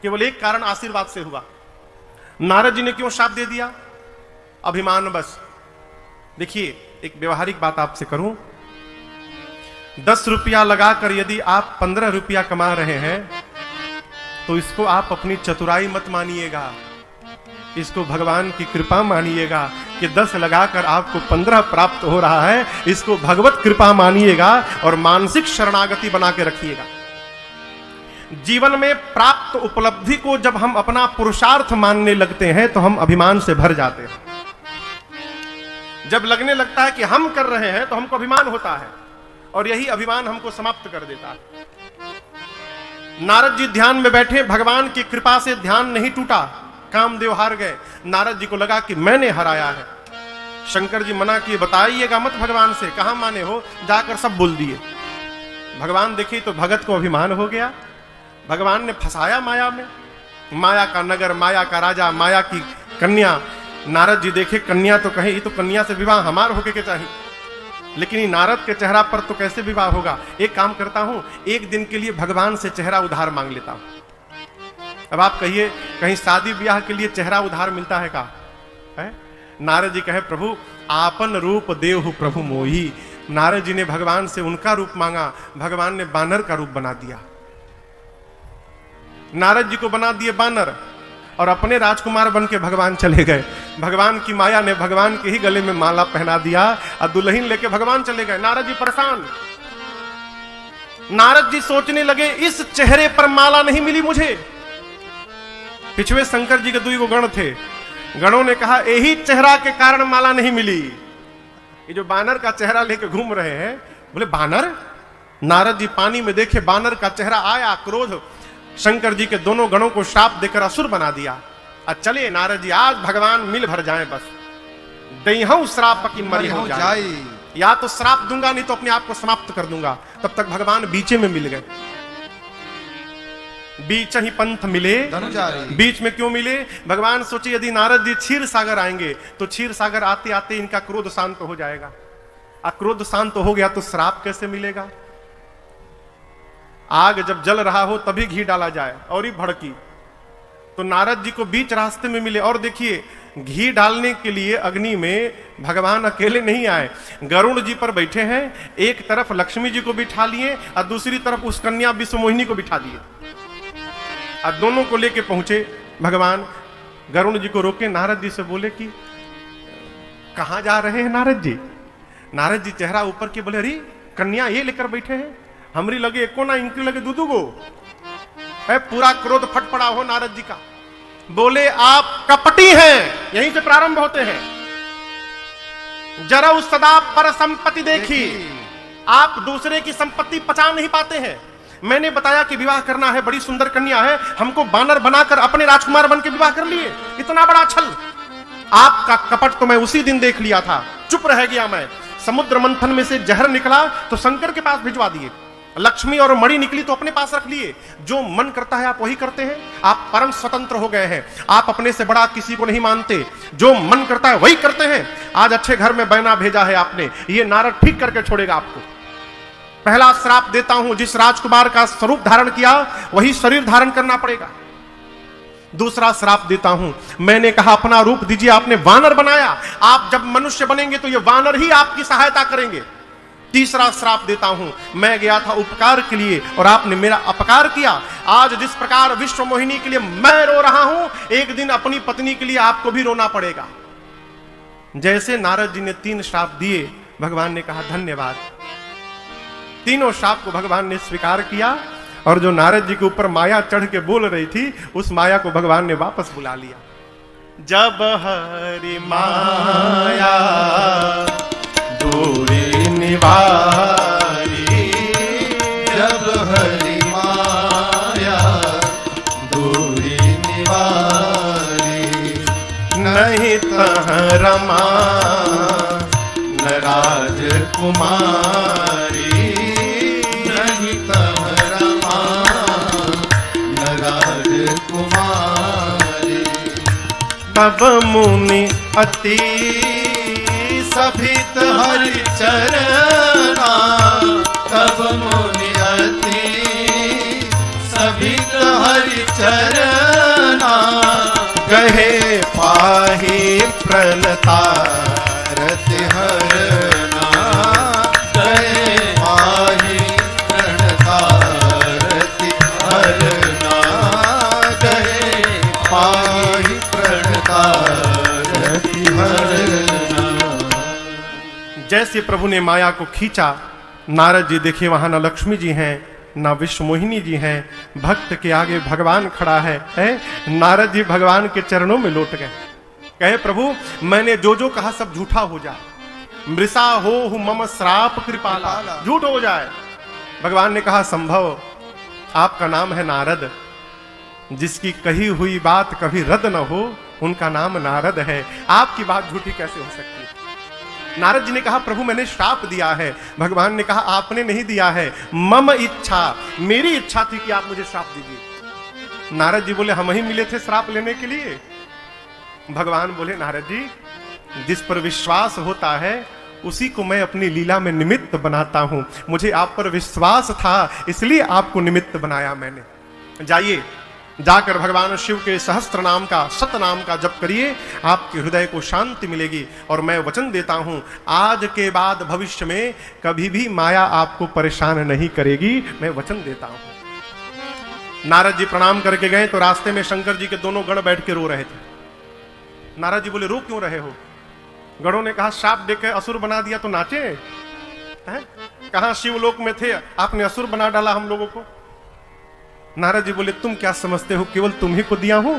केवल एक कारण आशीर्वाद से हुआ। नारद जी ने क्यों शाप दे दिया? अभिमान बस। देखिए, एक व्यवहारिक बात आपसे करूं, 10 रुपया लगाकर यदि आप 15 रुपया कमा रहे हैं तो इसको आप अपनी चतुराई मत मानिएगा, इसको भगवान की कृपा मानिएगा कि 10 लगाकर आपको 15 प्राप्त हो रहा है। इसको भगवत कृपा मानिएगा और मानसिक शरणागति बना के रखिएगा। जीवन में प्राप्त उपलब्धि को जब हम अपना पुरुषार्थ मानने लगते हैं तो हम अभिमान से भर जाते हैं। जब लगने लगता है कि हम कर रहे हैं तो हमको अभिमान होता है और यही अभिमान हमको समाप्त कर देता है। नारद जी ध्यान में बैठे, भगवान की कृपा से ध्यान नहीं टूटा, कामदेव हार गए। नारद जी को लगा कि मैंने हराया है। शंकर जी मना किए, बताइएगा मत भगवान से, कहां माने हो, जाकर सब बोल दिए। भगवान देखिए तो भगत को अभिमान हो गया। भगवान ने फंसाया माया में, माया का नगर, माया का राजा, माया की कन्या। नारद जी देखे कन्या तो कहीं, ये तो कन्या से विवाह हमार होके के चाहिए, लेकिन ये नारद के चेहरा पर तो कैसे विवाह होगा। एक काम करता हूं, एक दिन के लिए भगवान से चेहरा उधार मांग लेता हूं। अब आप कहिए, कहीं शादी ब्याह के लिए चेहरा उधार मिलता है का? है? नारद जी कहे, प्रभु आपन रूप देहु प्रभु मोही। नारद जी ने भगवान से उनका रूप मांगा, भगवान ने बानर का रूप बना दिया। नारद जी को बना दिए बानर और अपने राजकुमार बन के भगवान चले गए। भगवान की माया ने भगवान के ही गले में माला पहना दिया और दुल्हन लेके भगवान चले गए। नारद जी परेशान। नारद जी सोचने लगे, इस चेहरे पर माला नहीं मिली मुझे। पिछवे शंकर जी के 2 गण थे, गणों ने कहा यही चेहरा के कारण माला नहीं मिली। ये जो बानर का चेहरा लेके घूम रहे हैं, बोले बानर? नारद जी पानी में देखे बानर का चेहरा आया, क्रोध। शंकर जी के दोनों गणों को श्राप देकर असुर बना दिया। चलिए नारद जी, आज भगवान मिल भर जाएं, बस दईहूं श्राप की मरी हो जाए। या तो श्राप दूंगा, नहीं तो अपने आप को समाप्त कर दूंगा। तब तक भगवान बीचे में मिल गए। बीच ही पंथ मिले, बीच में क्यों मिले? भगवान सोचे यदि नारद जी क्षीर सागर आएंगे तो क्षीर सागर आते आते इनका क्रोध शांत हो जाएगा। क्रोध शांत हो गया तो श्राप कैसे मिलेगा? आग जब जल रहा हो तभी घी डाला जाए और ही भड़की। तो नारद जी को बीच रास्ते में मिले। और देखिए, घी डालने के लिए अग्नि में भगवान अकेले नहीं आए, गरुड़ जी पर बैठे हैं। एक तरफ लक्ष्मी जी को बिठा लिए और दूसरी तरफ उस कन्या विश्वमोहिनी को बिठा दिए और दोनों को लेके पहुंचे भगवान। गरुड़ जी को रोके, नारद जी से बोले कि कहां जा रहे हैं नारद जी? नारद जी चेहरा ऊपर के बोले, अरे कन्या ये लेकर बैठे हैं, हमरी लगे एको ना, इनकी लगे 2 गो है। पूरा क्रोध फट पड़ा हो नारद जी का। बोले आप कपटी हैं। यहीं से प्रारंभ होते हैं। जरा उस सदा पर संपत्ति देखी, आप दूसरे की संपत्ति पचा नहीं पाते हैं। मैंने बताया कि विवाह करना है, बड़ी सुंदर कन्या है, हमको बानर बनाकर अपने राजकुमार बन के विवाह कर लिए। इतना बड़ा छल! आपका कपट तो मैं उसी दिन देख लिया था, चुप रह गया मैं। समुद्र मंथन में से जहर निकला तो शंकर के पास भिजवा दिए, लक्ष्मी और मणि निकली तो अपने पास रख लिए। जो मन करता है आप वही करते हैं। आप परम स्वतंत्र हो गए हैं, आप अपने से बड़ा किसी को नहीं मानते। जो मन करता है वही करते हैं। आज अच्छे घर में बहना भेजा है आपने, ये नारद ठीक करके छोड़ेगा आपको। पहला श्राप देता हूं, जिस राजकुमार का स्वरूप धारण किया वही शरीर धारण करना पड़ेगा। दूसरा श्राप देता हूं, मैंने कहा अपना रूप दीजिए, आपने वानर बनाया। आप जब मनुष्य बनेंगे तो ये वानर ही आपकी सहायता करेंगे। तीसरा श्राप देता हूं, मैं गया था उपकार के लिए और आपने मेरा अपकार किया। आज जिस प्रकार विश्व मोहिनी के लिए मैं रो रहा हूं, एक दिन अपनी पत्नी के लिए आपको भी रोना पड़ेगा। जैसे नारद जी ने 3 श्राप दिए, भगवान ने कहा धन्यवाद। तीनों श्राप को भगवान ने स्वीकार किया और जो नारद जी के ऊपर माया चढ़ के बोल रही थी, उस माया को भगवान ने वापस बुला लिया। जब हरि माया दूरी निवारी, जब हरि माया दूरी निवारी, नहीं तह रमा न राजकुमारी, नहीं तह रमा न राजकुमारी। तब मुनि अति सभित हरि चरना, तब मुनि अति सभित हरि चरना। माही प्रणता रति हरना गए माही प्रणता रति हरना गए माही प्रणता रति हरना। जैसे प्रभु ने माया को खींचा, नारद जी देखे वहां न लक्ष्मी जी हैं ना विश्व मोहिनी जी हैं, भक्त के आगे भगवान खड़ा है? नारद जी भगवान के चरणों में लौट गए, कहे प्रभु मैंने जो जो कहा सब झूठा हो जाए, मृषा हो मम श्राप कृपाला, झूठ हो जाए। भगवान ने कहा संभव, आपका नाम है नारद, जिसकी कही हुई बात कभी रद्द न हो उनका नाम नारद है, आपकी बात झूठी कैसे हो सकती है? नारद जी ने कहा प्रभु मैंने श्राप दिया है। भगवान ने कहा आपने नहीं दिया है, मम इच्छा, मेरी इच्छा थी कि आप मुझे श्राप दीजिए। नारद जी बोले हम ही मिले थे श्राप लेने के लिए। भगवान बोले नारद जी जिस पर विश्वास होता है उसी को मैं अपनी लीला में निमित्त बनाता हूं, मुझे आप पर विश्वास था इसलिए आपको निमित्त बनाया मैंने। जाइए जाकर भगवान शिव के सहस्त्र नाम का, सत नाम का जप करिए, आपके हृदय को शांति मिलेगी। और मैं वचन देता हूं आज के बाद भविष्य में कभी भी माया आपको परेशान नहीं करेगी, मैं वचन देता हूं। नारद जी प्रणाम करके गए तो रास्ते में शंकर जी के दोनों गण बैठ के रो रहे थे। नारद जी बोले रो क्यों रहे हो? गणों ने कहा श्राप देकर असुर बना दिया तो नाचे हैं? कहां शिवलोक में थे, आपने असुर बना डाला हम लोगों को। नारद जी बोले तुम क्या समझते हो केवल तुम ही को दिया हूं,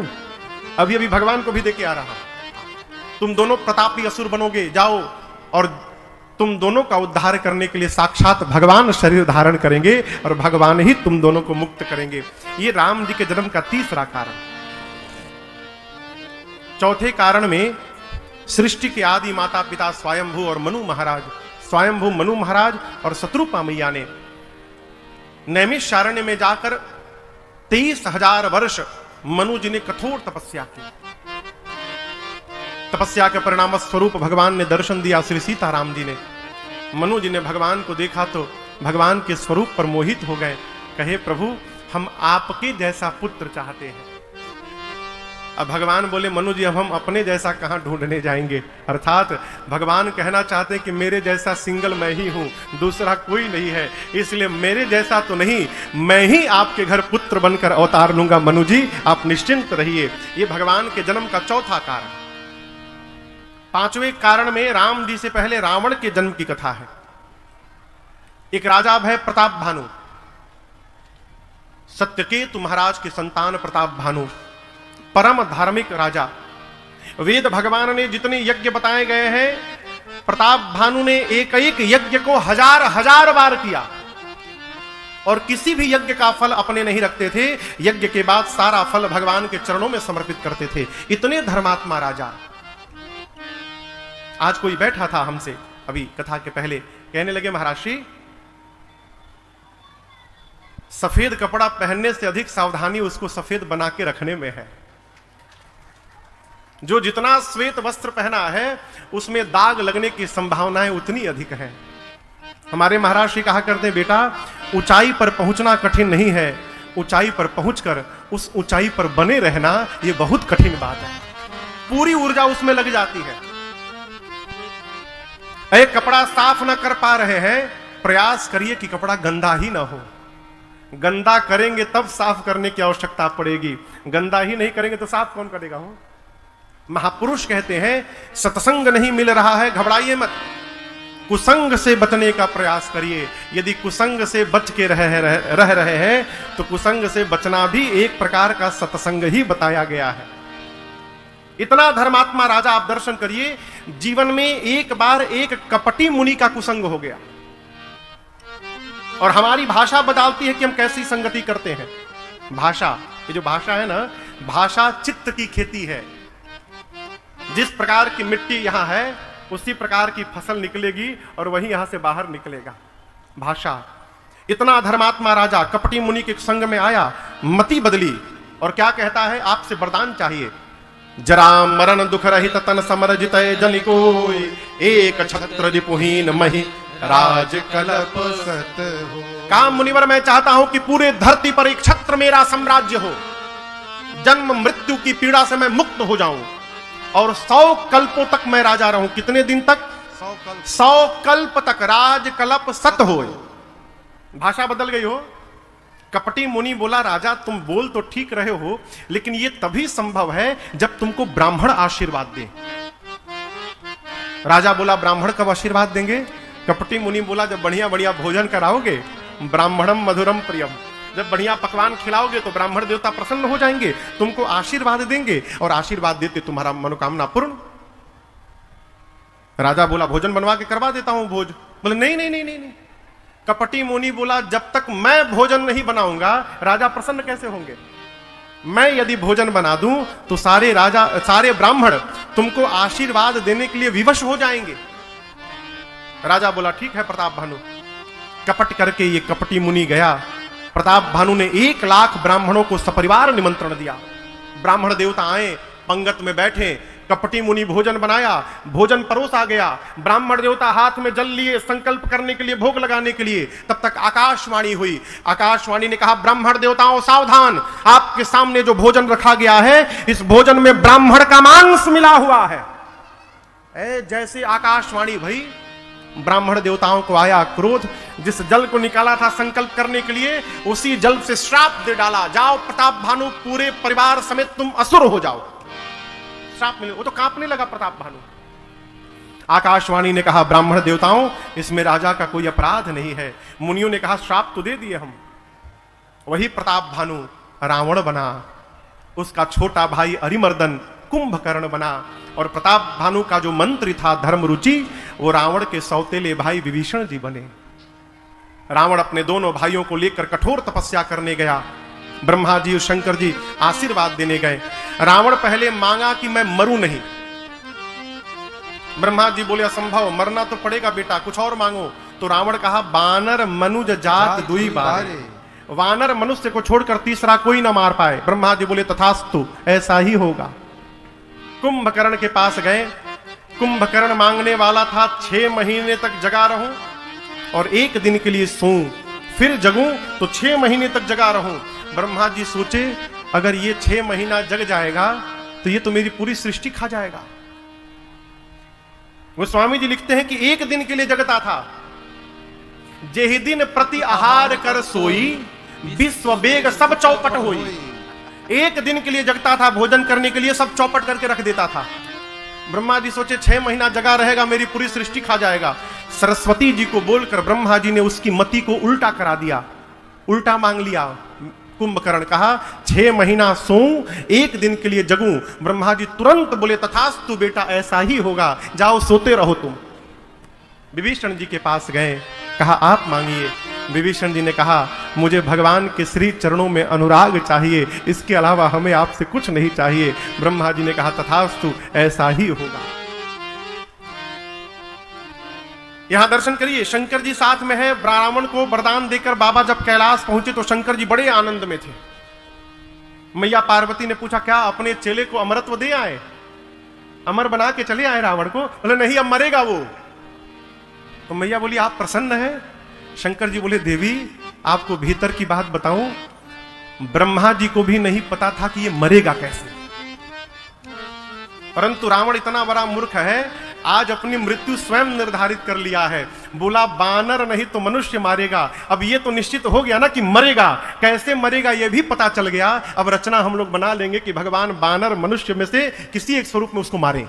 अभी अभी भगवान को भी देके आ रहा। तुम दोनों प्रतापी असुर बनोगे, जाओ और तुम दोनों का उद्धार करने के लिए साक्षात भगवान शरीर धारण करेंगे और भगवान ही तुम दोनों को मुक्त करेंगे। ये राम जी के जन्म का तीसरा कारण। चौथे कारण में सृष्टि के आदि माता पिता स्वयंभू और मनु महाराज, स्वयंभू मनु महाराज और शत्रुपा मैया ने नैमिषारण्य में जाकर 23,000 वर्ष मनु जी ने कठोर तपस्या की। तपस्या के परिणाम स्वरूप भगवान ने दर्शन दिया श्री सीताराम जी ने। मनु जी ने भगवान को देखा तो भगवान के स्वरूप पर मोहित हो गए, कहे प्रभु हम आपके जैसा पुत्र चाहते हैं। अब भगवान बोले मनु जी अब हम अपने जैसा कहां ढूंढने जाएंगे, अर्थात भगवान कहना चाहते हैं कि मेरे जैसा सिंगल मैं ही हूं, दूसरा कोई नहीं है, इसलिए मेरे जैसा तो नहीं, मैं ही आपके घर पुत्र बनकर अवतार लूंगा। मनु जी आप निश्चिंत रहिए। ये भगवान के जन्म का चौथा कारण। पांचवें कारण में राम जी से पहले रावण के जन्म की कथा है। एक राजा है प्रताप भानु, सत्यकेतु महाराज के संतान प्रताप भानु, परम धार्मिक राजा। वेद भगवान ने जितने यज्ञ बताए गए हैं प्रताप भानु ने एक एक यज्ञ को हजार हजार बार किया और किसी भी यज्ञ का फल अपने नहीं रखते थे, यज्ञ के बाद सारा फल भगवान के चरणों में समर्पित करते थे। इतने धर्मात्मा राजा। आज कोई बैठा था हमसे अभी कथा के पहले, कहने लगे महाराज जी सफेद कपड़ा पहनने से अधिक सावधानी उसको सफेद बना के रखने में है। जो जितना श्वेत वस्त्र पहना है उसमें दाग लगने की संभावनाएं उतनी अधिक हैं। हमारे महाराज जी कहा करते हैं बेटा ऊंचाई पर पहुंचना कठिन नहीं है, ऊंचाई पर पहुंचकर उस ऊंचाई पर बने रहना यह बहुत कठिन बात है। पूरी ऊर्जा उसमें लग जाती है। एक कपड़ा साफ ना कर पा रहे हैं, प्रयास करिए कि कपड़ा गंदा ही ना हो। गंदा करेंगे तब साफ करने की आवश्यकता पड़ेगी, गंदा ही नहीं करेंगे तो साफ कौन करेगा? हो महापुरुष कहते हैं सत्संग नहीं मिल रहा है घबराइए मत, कुसंग से बचने का प्रयास करिए। यदि कुसंग से बच के रह रहे हैं तो कुसंग से बचना भी एक प्रकार का सत्संग ही बताया गया है। इतना धर्मात्मा राजा आप दर्शन करिए, जीवन में एक बार एक कपटी मुनि का कुसंग हो गया। और हमारी भाषा बताती है कि हम कैसी संगति करते हैं। भाषा, ये जो भाषा है ना, भाषा चित्त की खेती है। जिस प्रकार की मिट्टी यहां है उसी प्रकार की फसल निकलेगी और वही यहां से बाहर निकलेगा। भाषा। इतना धर्मात्मा राजा कपटी मुनि के संग में आया, मति बदली और क्या कहता है आपसे वरदान चाहिए। जरा मरण दुख रहित तन समर जितय जन कोई, एक छत्र रिपुहीन मही राज कल्प सत हो। काम मुनिवर मैं चाहता हूं कि पूरे धरती पर एक छत्र मेरा साम्राज्य हो, जन्म मृत्यु की पीड़ा से मैं मुक्त हो जाऊं। और 100 कल्पों तक मैं राजा रहूं। कितने दिन तक? 100 कल्प तक। राज कल्प सत होए। भाषा बदल गई हो। कपटी मुनि बोला, राजा तुम बोल तो ठीक रहे हो, लेकिन यह तभी संभव है जब तुमको ब्राह्मण आशीर्वाद दे। राजा बोला, ब्राह्मण कब आशीर्वाद देंगे? कपटी मुनि बोला, जब बढ़िया बढ़िया भोजन कराओगे, ब्राह्मणम मधुरम प्रियम, जब बढ़िया पकवान खिलाओगे तो ब्राह्मण देवता प्रसन्न हो जाएंगे, तुमको आशीर्वाद देंगे और आशीर्वाद देते तुम्हारा मनोकामना पूर्ण। राजा बोला, भोजन बनवा के करवा देता हूं भोज। बोले, नहीं नहीं नहीं नहीं, नहीं। कपटी मुनि बोला, जब तक मैं भोजन नहीं बनाऊंगा राजा प्रसन्न कैसे होंगे? मैं यदि भोजन बना दूं तो सारे ब्राह्मण तुमको आशीर्वाद देने के लिए विवश हो जाएंगे। राजा बोला, ठीक है प्रताप भानु। कपट करके ये कपटी मुनि गया। प्रताप भानु ने 1 लाख ब्राह्मणों को सपरिवार निमंत्रण दिया। ब्राह्मण देवता आए, पंगत में बैठे, कपटी मुनि भोजन बनाया, भोजन परोसा गया। ब्राह्मण देवता हाथ में जल लिए संकल्प करने के लिए, भोग लगाने के लिए। तब तक आकाशवाणी हुई। आकाशवाणी ने कहा, ब्राह्मण देवताओं सावधान, आपके सामने जो भोजन रखा गया है, इस भोजन में ब्राह्मण का मांस मिला हुआ है। जैसे आकाशवाणी भई, ब्राह्मण देवताओं को आया क्रोध। जिस जल को निकाला था संकल्प करने के लिए, उसी जल से श्राप दे डाला, जाओ प्रताप भानु पूरे परिवार समेत तुम असुर हो जाओ। श्राप मिले। वो तो कांपने लगा प्रताप भानु। आकाशवाणी ने कहा, ब्राह्मण देवताओं इसमें राजा का कोई अपराध नहीं है। मुनियों ने कहा, श्राप तो दे दिए हम। वही प्रताप भानु रावण बना, उसका छोटा भाई अरिमर्दन कुंभकर्ण बना, और प्रताप भानु का जो मंत्री था धर्मरुचि, वो रावण के सौतेले भाई विभीषण जी बने। रावण अपने दोनों भाइयों को लेकर कठोर तपस्या करने गया। ब्रह्मा जी और शंकर जी आशीर्वाद देने गए। रावण पहले मांगा कि मैं मरूं नहीं। ब्रह्मा जी बोले, असंभव, मरना तो पड़ेगा बेटा, कुछ और मांगो। तो रावण कहा, बानर मनुज जात दुई बारे, वानर मनुष्य को छोड़कर तीसरा कोई ना मार पाए। ब्रह्मा जी बोले, तथास्तु, ऐसा ही होगा। कुंभकर्ण के पास गए। कुंभकर्ण मांगने वाला था 6 महीने तक जगा रहूं और 1 दिन के लिए सोऊं, फिर जगूं तो 6 महीने तक जगा रहूं। ब्रह्मा जी सोचे, अगर ये 6 महीना जग जाएगा तो ये तो मेरी पूरी सृष्टि खा जाएगा। वो स्वामी जी लिखते हैं कि 1 दिन के लिए जगता था। जेहि दिन प्रति आहार कर सोई, विश्व बेग सब चौपट होई। 1 दिन के लिए जगता था, भोजन करने के लिए सब चौपट करके रख देता था। ब्रह्मा जी सोचे 6 महीना जगा रहेगा, मेरी पूरी सृष्टि खा जाएगा। सरस्वती जी को बोलकर ब्रह्मा जी ने उसकी मति को उल्टा करा दिया, उल्टा मांग लिया। कुंभकर्ण कहा, 6 महीना सोऊं, 1 दिन के लिए जगूं। ब्रह्मा जी तुरंत बोले, तथास्तु बेटा, ऐसा ही होगा, जाओ सोते रहो तुम। विभीषण जी के पास गए, कहा आप मांगिए। विभीषण जी ने कहा, मुझे भगवान के श्री चरणों में अनुराग चाहिए, इसके अलावा हमें आपसे कुछ नहीं चाहिए। ब्रह्मा जी ने कहा, तथास्तु, ऐसा ही होगा। यहां दर्शन करिए, शंकर जी साथ में है। ब्राह्मण को वरदान देकर बाबा जब कैलाश पहुंचे तो शंकर जी बड़े आनंद में थे। मैया पार्वती ने पूछा, क्या अपने चेले को अमरत्व दे आए, अमर बना के चले आए रावण को? बोले, नहीं, अब मरेगा वो। तो मैया बोली, आप प्रसन्न हैं? शंकर जी बोले, देवी आपको भीतर की बात बताऊं, ब्रह्मा जी को भी नहीं पता था कि ये मरेगा कैसे। परंतु रावण इतना बड़ा मूर्ख है, आज अपनी मृत्यु स्वयं निर्धारित कर लिया है। बोला, बानर नहीं तो मनुष्य मारेगा। अब ये तो निश्चित हो गया ना कि मरेगा, कैसे मरेगा ये भी पता चल गया। अब रचना हम लोग बना लेंगे कि भगवान बानर मनुष्य में से किसी एक स्वरूप में उसको मारे।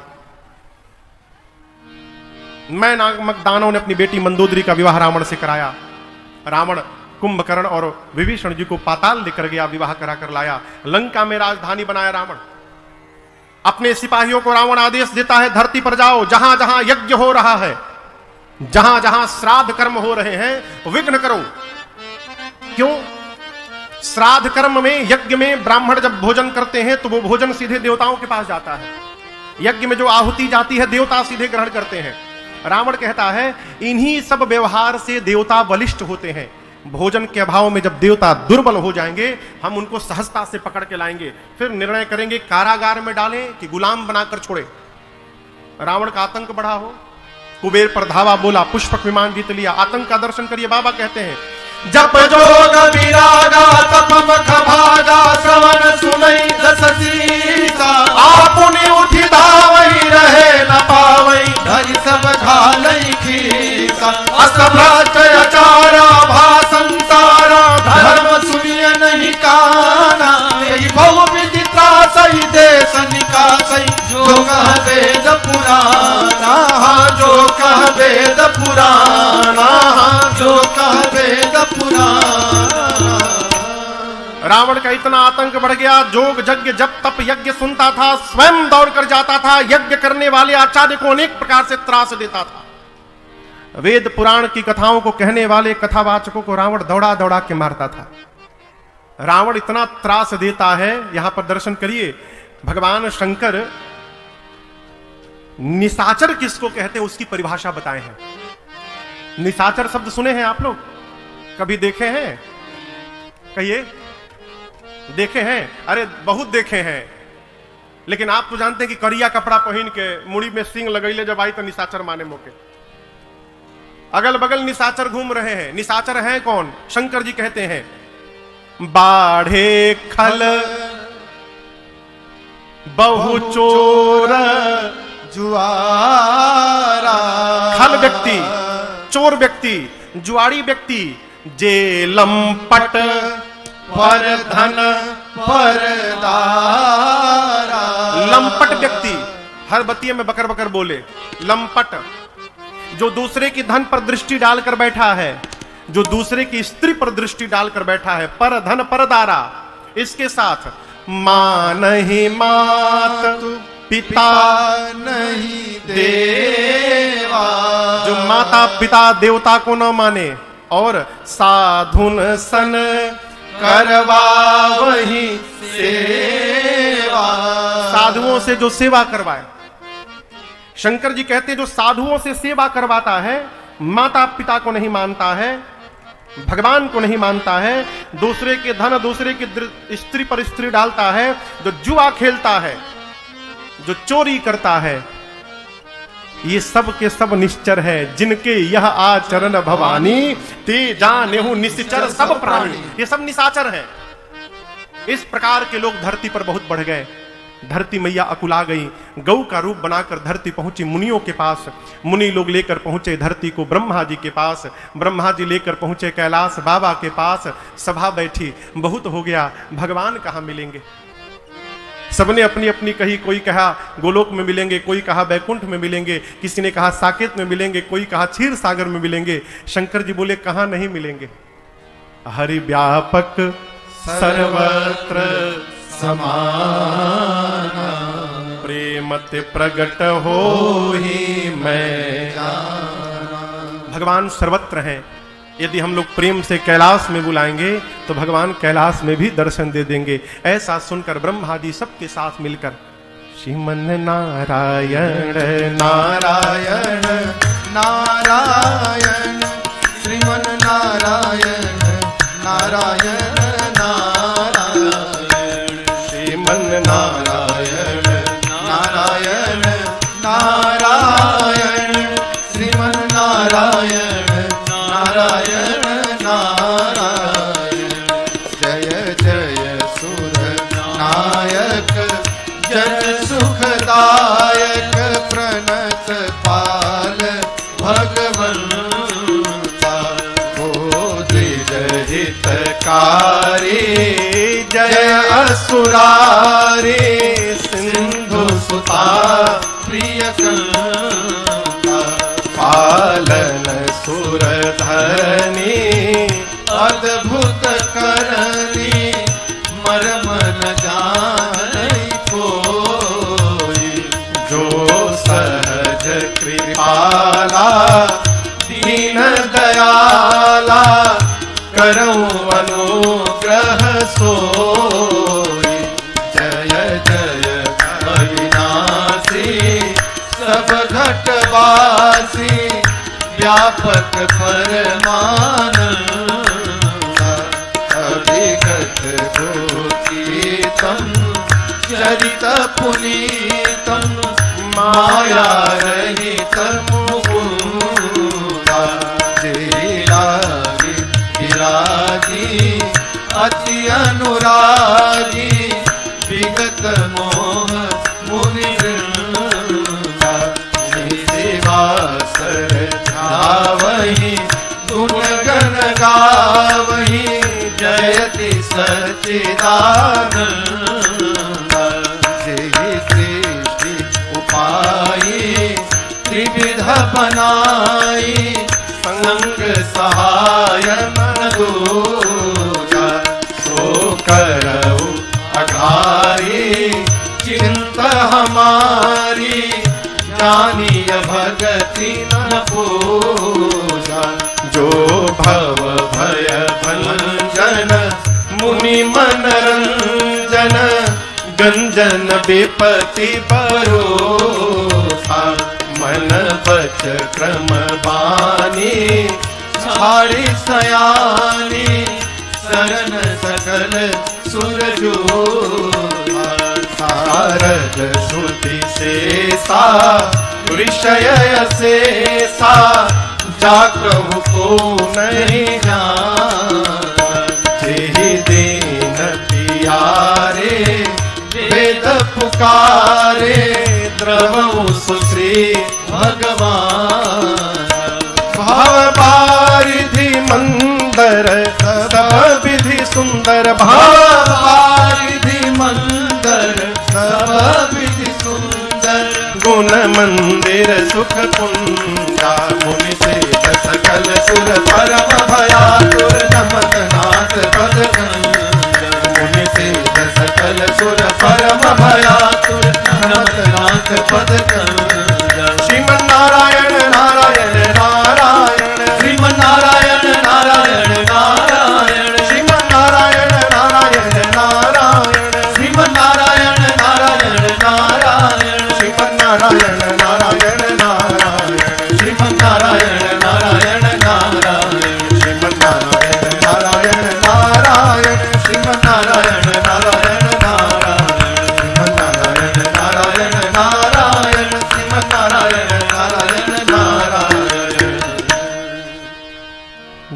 मैं नामक दानव ने अपनी बेटी मंदोदरी का विवाह रावण से कराया। रावण कुंभकर्ण और विभीषण जी को पाताल लेकर गया, विवाह करा कर लाया। लंका में राजधानी बनाया रावण। अपने सिपाहियों को रावण आदेश देता है, धरती पर जाओ, जहां जहां यज्ञ हो रहा है, जहां जहां श्राद्ध कर्म हो रहे हैं, विघ्न करो। क्यों? श्राद्ध कर्म में, यज्ञ में ब्राह्मण जब भोजन करते हैं तो वो भोजन सीधे देवताओं के पास जाता है। यज्ञ में जो आहुति जाती है, देवता सीधे ग्रहण करते हैं। रावण कहता है, इन्हीं सब व्यवहार से देवता बलिष्ठ होते हैं। भोजन के अभाव में जब देवता दुर्बल हो जाएंगे, हम उनको सहजता से पकड़ के लाएंगे, फिर निर्णय करेंगे कारागार में डालें कि गुलाम बनाकर छोड़े। रावण का आतंक बढ़ा हो, कुबेर पर धावा बोला, पुष्पक विमान जीत लिया। आतंक का दर्शन करिए, बाबा कहते हैं, जप जोग विरागा तप मख भागा, श्रवण सुनई जस सीसा, आपने उठी धाव रावण का इतना आतंक बढ़ गया, जोग यज्ञ जब तप यज्ञ सुनता था, स्वयं दौड़ कर जाता था, यज्ञ करने वाले आचार्य को अनेक प्रकार से त्रास देता था। वेद पुराण की कथाओं को कहने वाले कथावाचकों को रावण दौड़ा दौड़ा के मारता था। रावण इतना त्रास देता है, यहां पर दर्शन करिए, भगवान शंकर निशाचर किसको कहते हैं उसकी परिभाषा बताए हैं। निशाचर शब्द सुने हैं आप लोग, कभी देखे हैं? कहिए, देखे हैं? अरे बहुत देखे हैं, लेकिन आप तो जानते हैं कि करिया कपड़ा पहन के मुड़ी में सिंग लगैले जब आई तो निशाचर माने मौके। अगल बगल निशाचर घूम रहे हैं। निशाचर हैं कौन? शंकर जी कहते हैं बाढ़े खल बहु चोर जुआरा। खल व्यक्ति, चोर व्यक्ति, जुआड़ी व्यक्ति, जे लंपट पर धन पर दारा। लंपट व्यक्ति हर बतिये में बकर बकर बोले। लंपट जो दूसरे की धन पर दृष्टि डालकर बैठा है, जो दूसरे की स्त्री पर दृष्टि डालकर बैठा है, पर धन पर दारा। इसके साथ मां नहीं मात, पिता नहीं देवा। जो माता पिता देवता को न माने और साधुन सन करवा वही सेवा। साधुओं से जो सेवा करवाए। शंकर जी कहते हैं जो साधुओं से सेवा करवाता है, माता पिता को नहीं मानता है, भगवान को नहीं मानता है, दूसरे के धन दूसरे की स्त्री पर स्त्री डालता है, जो जुआ खेलता है, जो चोरी करता है, ये सब के सब निश्चर है। जिनके यह आचरण भवानी, ते जानेहु निश्चर सब प्राणी। ये सब निशाचर हैं। इस प्रकार के लोग धरती पर बहुत बढ़ गए। धरती मैया अकुला गई, गौ का रूप बनाकर धरती पहुंची मुनियों के पास। मुनि लोग लेकर पहुंचे धरती को ब्रह्मा जी के पास, ब्रह्मा जी लेकर पहुंचे कैलाश बाबा के पास। सभा बैठी, बहुत हो गया, भगवान कहाँ मिलेंगे? सबने अपनी अपनी कही। कोई कहा गोलोक में मिलेंगे, कोई कहा बैकुंठ में मिलेंगे, किसी ने कहा साकेत में मिलेंगे, कोई कहा क्षीर सागर में मिलेंगे। शंकर जी बोले कहां नहीं मिलेंगे? हरि व्यापक सर्वत्र समाना, प्रेमते प्रगट हो ही मैं। भगवान सर्वत्र हैं। यदि हम लोग प्रेम से कैलाश में बुलाएंगे तो भगवान कैलाश में भी दर्शन दे देंगे। ऐसा सुनकर ब्रह्मा जी सबके साथ मिलकर श्रीमन नारायण नारायण नारायण श्रीमन नारायण नारायण नारायण श्रीमन नारायण नारायण नारायण श्रीमन नारायण नारायण नारायण। जय जय सुर नायक जन सुखदायक प्रणत पाल भगवंता। बोधि हितकारी जय असुरारी सिंधु सुता प्रियकंता। पालन सुरधनी अद्भुत करनी मर्म न जाने कोई। जो सहज कृपाला दीन दयाला करऊं अनुग्रह सोई। जय जय अविनाशी सब घटवासी व्यापक परमानंद। अभिगत गोचीतम चरित पुनीतम माया रहित मुकुंदा। लीलागी विरागी अति अनुरागी विगत मोह मुनि वृंदा। निवासर ध्यावहि गुण गण गावहि जयति सच्चिदानंद। जेहि सृष्टि उपायि त्रिविध बनाई संग सहाय मन दूजा। सो कर चिंता हमारी जानिय भगति न पूजा। जो भव भय भंजन मुनि मनरंजन गंजन विपति परोसा। मन बच क्रम बानी सारी सयानी शरण सकल सुरजो। सारद श्रुति शेषा विषय शेषा जाकहु को नहीं जान। जेहि दीन पियारे वेद पुकारे द्रवहु सुश्री भगवान। भाव बारिधि मंदर सब विधि सुंदर। भाव बारिधि मंदर सब विधि सुंदर। गुण मंदिर सुख कुंजा। मुनि से सकल सुर परम भयातुर नमत नाथ पद कंजन। मुनि से सकल सुर परम भयातुर नमत नाथ पद कंजन। श्रीमन नारायण नारायण नारायण श्रीमन नारायण नारायण नारायण श्रीमन नारायण नारायण नारायण श्रीमन नारायण नारायण नारायण श्रीमन नारायण नारायण नारायण श्रीमन नारायण नारायण नारायण श्रीमन नारायण नारायण नारायण श्रीमन नारायण नारायण नारायण श्रीमन नारायण नारायण नारायण श्रीमन नारायण नारायण नारायण।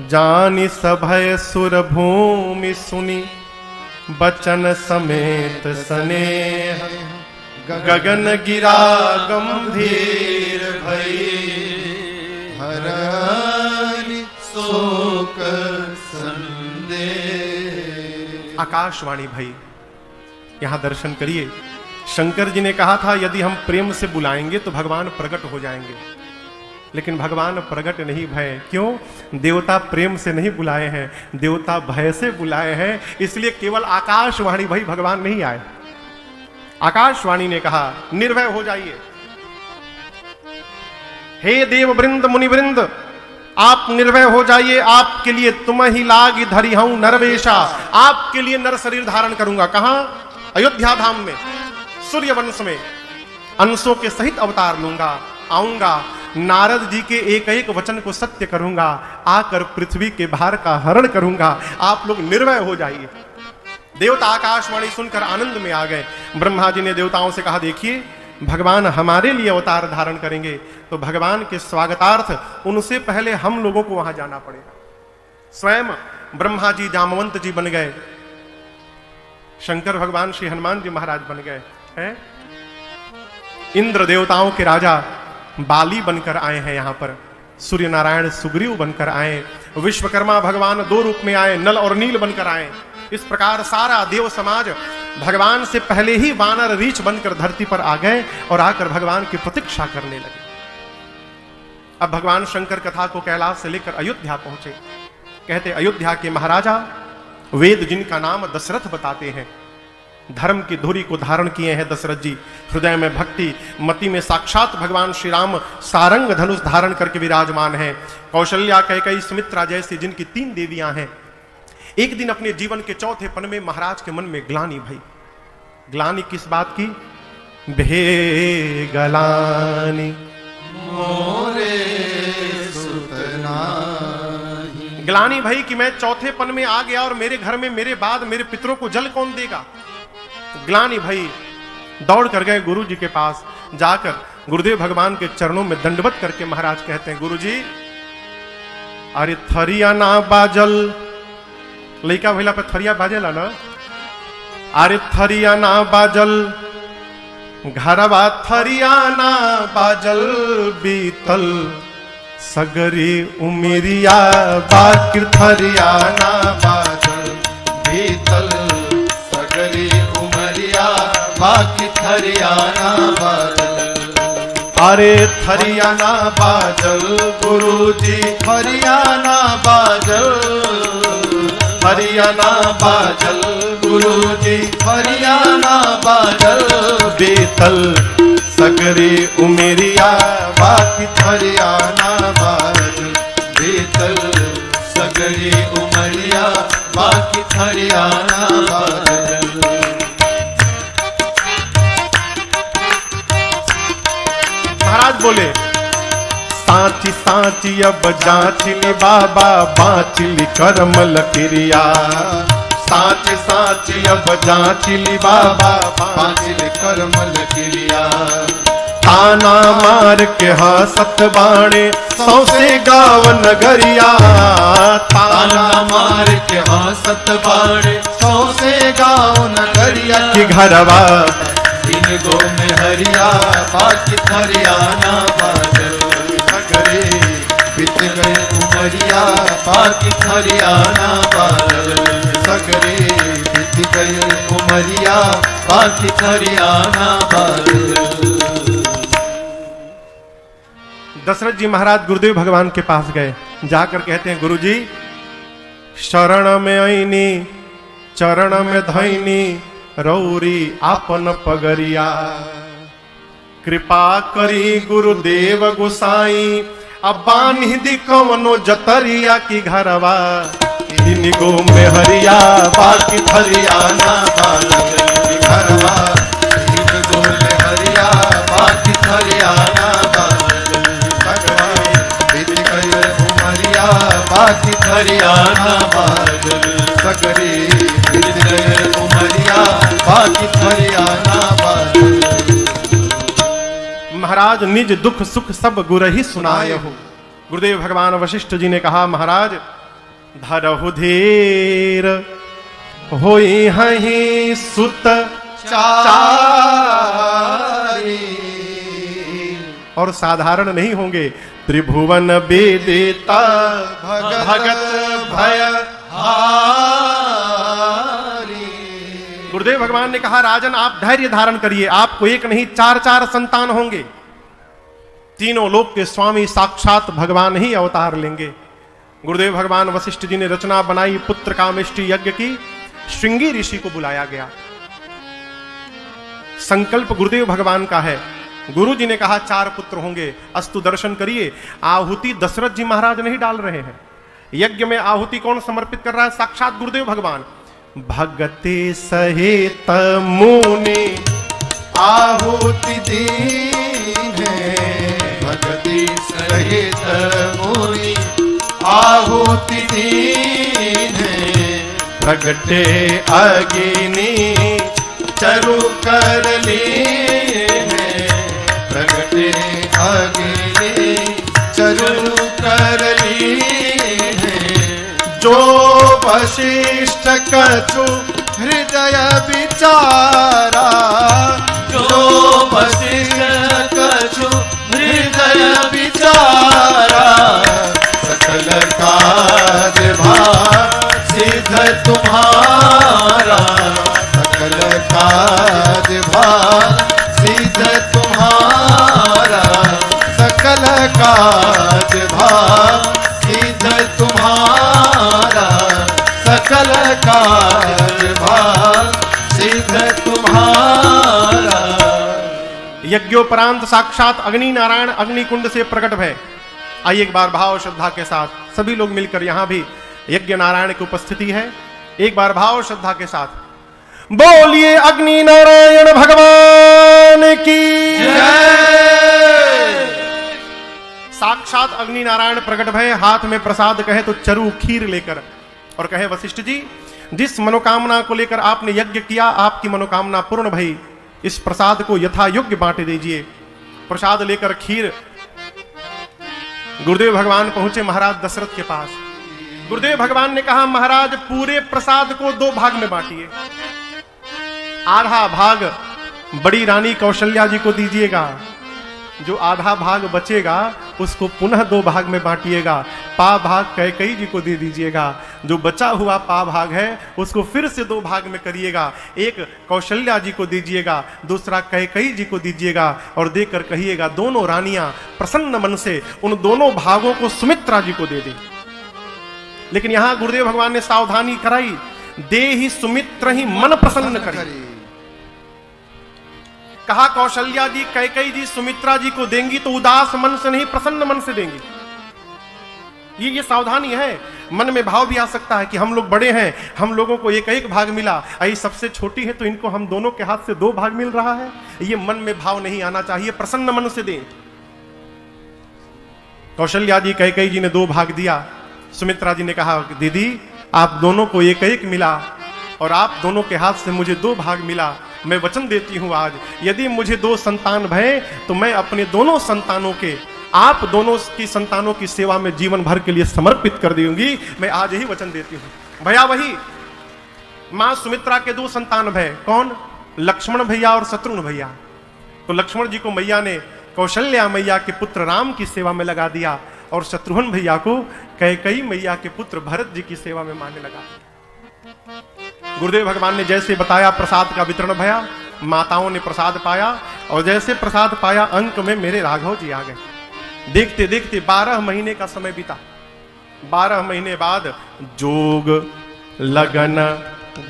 जानि सभय सुर भूमि सुनि बचन समेत स्नेह। गगन गिरा गंभीर भई हरनि शोक संदेह। आकाशवाणी भाई यहाँ दर्शन करिए। शंकर जी ने कहा था यदि हम प्रेम से बुलाएंगे तो भगवान प्रकट हो जाएंगे, लेकिन भगवान प्रकट नहीं भय। क्यों? देवता प्रेम से नहीं बुलाए हैं, देवता भय से बुलाए हैं। इसलिए केवल आकाशवाणी भाई भगवान नहीं आए। आकाशवाणी ने कहा निर्भय हो जाइए। हे देव वृंद मुनि वृंद, आप निर्भय हो जाइए। आपके लिए तुम ही लाग धरी हूं नरवेशा। आपके लिए नर शरीर धारण करूंगा। कहां? अयोध्या धाम में, सूर्य वंश में अंशों के सहित अवतार लूंगा। आऊंगा, नारद जी के एक एक वचन को सत्य करूंगा, आकर पृथ्वी के भार का हरण करूंगा। आप लोग निर्भय हो जाइए। देवता आकाशवाणी सुनकर आनंद में आ गए। ब्रह्मा जी ने देवताओं से कहा देखिए भगवान हमारे लिए अवतार धारण करेंगे तो भगवान के स्वागतार्थ उनसे पहले हम लोगों को वहां जाना पड़ेगा। स्वयं ब्रह्मा जी जामवंत जी बन गए, शंकर भगवान श्री हनुमान जी महाराज बन गए हैं, इंद्र देवताओं के राजा बाली बनकर आए हैं यहाँ पर, सूर्य नारायण सुग्रीव बनकर आए, विश्वकर्मा भगवान दो रूप में आए, नल और नील बनकर आए। इस प्रकार सारा देव समाज भगवान से पहले ही वानर रीछ बनकर धरती पर आ गए और आकर भगवान की प्रतीक्षा करने लगे। अब भगवान शंकर कथा को कैलाश से लेकर अयोध्या पहुंचे। कहते अयोध्या के महाराजा वेद जिनका नाम दशरथ बताते हैं, धर्म की धुरी को धारण किए हैं दशरथ जी। हृदय में भक्ति, मति में साक्षात भगवान श्री राम सारंग धनुष धारण करके विराजमान हैं। कौशल्या, कैकेयी, सुमित्रा जैसी जिनकी 3 देवियां हैं। एक दिन अपने जीवन के चौथे पन में महाराज के मन में ग्लानि भई। ग्लानि किस बात की? भे गलानि मोरे सुतना। ग्लानि भई कि मैं चौथे पन में आ गया और मेरे घर में मेरे बाद मेरे पितरों को जल कौन देगा। ग्लानि भई दौड़ कर गए गुरु जी के पास। जाकर गुरुदेव भगवान के चरणों में दंडवत करके महाराज कहते हैं गुरु जी अरे थरिया ना बाजल, लइका भइला पे थरिया बाजेला ना, अरे थरिया ना बाजल, घरवा थरिया ना बाजल, बीतल सगरी उमिरिया बाकिर थरिया ना बाजल, बीतल सगरी उमरिया बाकी थरिया ना बाजल। अरे थरिया ना बाजल गुरुजी, थरिया ना बाजल, हरियाणा बाजल गुरुजी हरियाणा बाजल बेतल सगरे उमेरिया बाकी हरियाणा बाजल बेतल सगरी उमरिया बाकी हरियाणा बाजल। महाराज बोले सांची सांची अब जांचली बाबा बांचली करमल क्रिया। साच साच अब जांचली बाबा बांचली करमल क्रिया। ताना मार के हंसत बाणे सौसे गाँव नगरिया। ताना मार के हंसत बाड़े सौसे गाँव नगरिया। की घरवा इन गो में हरिया बाकी हरियाणा बाजल सगरे बीत गए उमरिया बाकी हरियाणा बाजल सगरे बीत गए उमरिया बाकी हरियाणा बाजल। दशरथ जी महाराज गुरुदेव भगवान के पास गए, जाकर कहते हैं गुरुजी शरण में आईनी चरण में धैनी रौरी आपन पगरिया। कृपा करी गुरुदेव गोसाई अब बान्हि दी कवनो जतरिया। की घरवा दिन गो में हरिया बाकी हरियाणा बाजल। की घरवा इन गो में हरिया बाकी हरियाणा बाजल सगरे बीत गए उमरिया बाकी हरियाणा बाजल सगरे बीत गए उमरिया बाकी हरियाणा बाजल। महाराज निज दुख सुख सब गुरहि सुनाय हो। गुरुदेव भगवान वशिष्ठ जी ने कहा महाराज धरहु धीर होई हहि सुत चारी और साधारण नहीं होंगे। त्रिभुवन वेदिता भगत भय हारी। गुरुदेव भगवान ने कहा राजन आप धैर्य धारण करिए, आपको एक नहीं चार चार संतान होंगे। तीनों लोक के स्वामी साक्षात भगवान ही अवतार लेंगे। गुरुदेव भगवान वशिष्ठ जी ने रचना बनाई पुत्र कामेष्टि यज्ञ की। श्रृंगी ऋषि को बुलाया गया। संकल्प गुरुदेव भगवान का है। गुरु जी ने कहा 4 पुत्र होंगे, अस्तु दर्शन करिए। आहुति दशरथ जी महाराज नहीं डाल रहे हैं। यज्ञ में आहुति कौन समर्पित कर रहा है? साक्षात गुरुदेव भगवान। भगते सहित मुनि आहुति दीने भगति सहित मुनि आहुति दीने। प्रगटे अग्नि चरु कर लीने प्रगटे अग्नि चरु कर लीने। जो वशिष्ठ कछु हृदय विचारा जो वशिष्ठ कछु हृदय विचारा। सकल कार्य भार सिद्ध तुम्हारा सकल कार्य भार सिद्ध तुम्हारा सकल कार्य भार सिद्ध तुम्हारा सकल कार्य भार सिद्ध तुम्हारा। यज्ञोपरांत साक्षात अग्नि नारायण अग्निकुंड से प्रकट भय। आइए एक बार भाव श्रद्धा के साथ सभी लोग मिलकर यहां भी यज्ञ नारायण की उपस्थिति है। एक बार भाव श्रद्धा के साथ बोलिए अग्नि नारायण भगवान की जय। साक्षात अग्नि नारायण प्रकट भय। हाथ में प्रसाद कहे तो चरु खीर लेकर और कहे वशिष्ठ जी जिस मनोकामना को लेकर आपने यज्ञ किया आपकी मनोकामना पूर्ण भई। इस प्रसाद को यथा योग्य बांट दीजिए। प्रसाद लेकर खीर गुरुदेव भगवान पहुंचे महाराज दशरथ के पास। गुरुदेव भगवान ने कहा महाराज पूरे प्रसाद को 2 भाग में बांटिए। आधा भाग बड़ी रानी कौशल्या जी को दीजिएगा, जो आधा भाग बचेगा उसको पुनः 2 भाग में बांटिएगा। पा भाग कैकेयी जी को दे दीजिएगा, जो बचा हुआ पा भाग है उसको फिर से 2 भाग में करिएगा। एक कौशल्या जी को दीजिएगा, दूसरा कैकेयी जी को दीजिएगा और देकर कहिएगा दोनों रानियां प्रसन्न मन से उन दोनों भागों को सुमित्रा जी को दे दें। लेकिन यहां गुरुदेव भगवान ने सावधानी कराई, दे ही सुमित्र ही मन प्रसन्न करी। कहा कौशल्या जी कैकेयी जी सुमित्रा जी को देंगी तो उदास मन से नहीं, प्रसन्न मन से देंगी। ये सावधानी है। मन में भाव भी आ सकता है कि हम लोग बड़े हैं, हम लोगों को एक एक भाग मिला, आई सबसे छोटी है तो इनको हम दोनों के हाथ से 2 भाग मिल रहा है। ये मन में भाव नहीं आना चाहिए, प्रसन्न मन से दें। कौशल्या जी कैकेयी जी ने 2 भाग दिया। सुमित्रा जी ने कहा दीदी आप दोनों को एक एक मिला और आप दोनों के हाथ से मुझे 2 भाग मिला। मैं वचन देती हूं आज यदि मुझे 2 संतान भय तो मैं अपने दोनों संतानों के, आप दोनों की संतानों की सेवा में जीवन भर के लिए समर्पित कर दूंगी। मैं आज ही वचन देती हूं। भैया वही मां सुमित्रा के 2 संतान भय, कौन? लक्ष्मण भैया और शत्रुघ्न भैया। तो लक्ष्मण जी को मैया ने कौशल्या मैया के पुत्र राम की सेवा में लगा दिया और शत्रुघ्न भैया को कैकेयी मैया के पुत्र भरत जी की सेवा में मांगने लगा। गुरुदेव भगवान ने जैसे बताया प्रसाद का वितरण भया, माताओं ने प्रसाद पाया और जैसे प्रसाद पाया अंक में मेरे राघव जी आ गए। देखते देखते 12 महीने का समय बीता। 12 महीने बाद जोग लगन